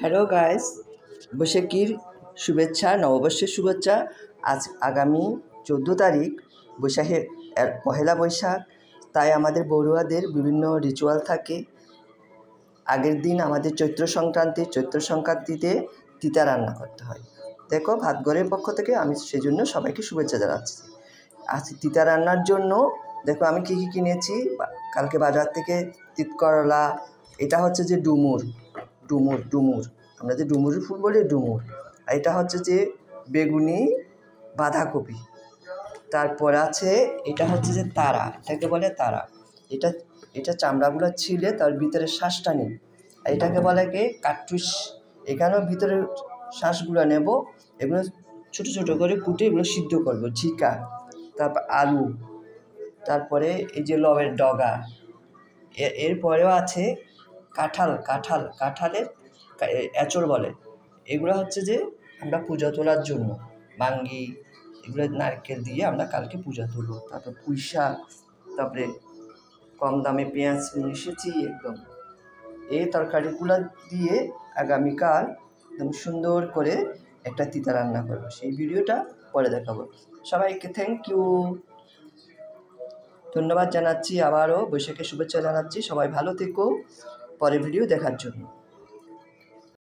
Hello guys, বৈশাখীর শুভেচ্ছা, নববর্ষের শুভেচ্ছা। আজ আগামী 14 তারিখ বৈশাখের পহেলা বৈশাখ। তাই আমাদের বড়ুয়াদের বিভিন্ন রিচুয়াল থাকে। আগের দিন আমাদের চৈত্র সংক্রান্তিতে তিতা রান্না করতে হয়। দেখো, ভাতঘরের পক্ষ থেকে আমি সেজন্য সবাইকে শুভেচ্ছা জানাচ্ছি। আজ তিতা রান্নার জন্য দেখো আমি কী কিনেছি। কালকে বাজার থেকে তিতকরলা, এটা হচ্ছে যে ডুমুর, আমরা যে ডুমুরের ফুল বলি ডুমুর। আর এটা হচ্ছে যে বেগুনি, বাঁধাকপি। তারপর আছে এটা হচ্ছে যে তারা, এটাকে বলে তারা। এটা এটা চামড়াগুলো ছিলে তার ভিতরে শ্বাসটা নেই। আর এটাকে বলে কি কাট্টুস। এখানেও ভিতরে শ্বাসগুলো নেব। এগুলো ছোটো ছোটো করে কুটে এগুলো সিদ্ধ করবো। ঝিকা, তারপর আলু, তারপরে এই যে লবের ডগা। এরপরেও আছে কাঁঠালের এঁচড় বলে। এগুলো হচ্ছে যে আমরা পূজা তোলার জন্য বাঙ্গি, এগুলো নারকেল দিয়ে আমরা কালকে পূজা তুলব। তারপর পুঁই শাক, তারপরে কম দামে পেঁয়াজ নিয়ে এসেছি একদম। এই তরকারিগুলো দিয়ে আগামীকাল একদম সুন্দর করে একটা তিতা রান্না করবো। সেই ভিডিওটা পরে দেখাবো। সবাইকে থ্যাংক ইউ, ধন্যবাদ জানাচ্ছি। আবারও বৈশাখের শুভেচ্ছা জানাচ্ছি। সবাই ভালো থেকো, পরের ভিডিও দেখার জন্য।